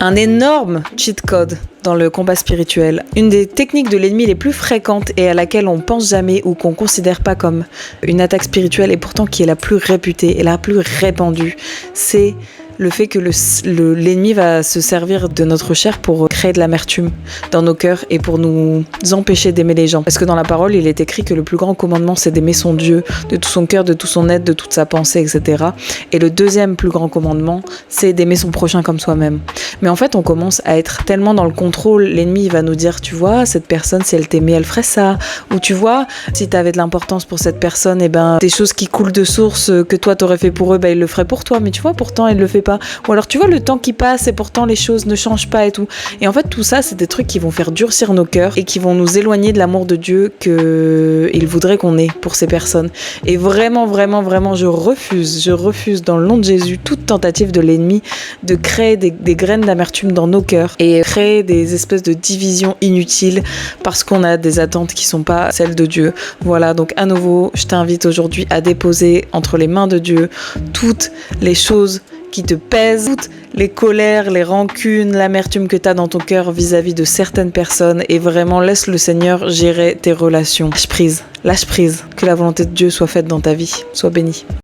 Un énorme cheat code dans le combat spirituel. Une des techniques de l'ennemi les plus fréquentes et à laquelle on pense jamais ou qu'on considère pas comme une attaque spirituelle et pourtant qui est la plus réputée et la plus répandue, c'est le fait que l'ennemi va se servir de notre chair pour créer de l'amertume dans nos cœurs et pour nous empêcher d'aimer les gens. Parce que dans la parole, il est écrit que le plus grand commandement, c'est d'aimer son Dieu de tout son cœur, de tout son être, de toute sa pensée, etc. Et le deuxième plus grand commandement, c'est d'aimer son prochain comme soi-même. Mais en fait, on commence à être tellement dans le contrôle. L'ennemi, il va nous dire, tu vois, cette personne, si elle t'aimait, elle ferait ça. Ou tu vois, si t'avais de l'importance pour cette personne, et ben, des choses qui coulent de source que toi t'aurais fait pour eux, ben, il le ferait pour toi. Mais tu vois, pourtant, il le fait pas. Ou alors tu vois le temps qui passe et pourtant les choses ne changent pas et tout. Et en fait tout ça c'est des trucs qui vont faire durcir nos cœurs et qui vont nous éloigner de l'amour de Dieu qu'il voudrait qu'on ait pour ces personnes. Et vraiment je refuse dans le nom de Jésus toute tentative de l'ennemi de créer des graines d'amertume dans nos cœurs et créer des espèces de divisions inutiles parce qu'on a des attentes qui sont pas celles de Dieu. Voilà, donc à nouveau je t'invite aujourd'hui à déposer entre les mains de Dieu toutes les choses qui te pèsent, toutes les colères, les rancunes, l'amertume que tu as dans ton cœur vis-à-vis de certaines personnes et vraiment laisse le Seigneur gérer tes relations. Lâche prise, que la volonté de Dieu soit faite dans ta vie. Sois béni.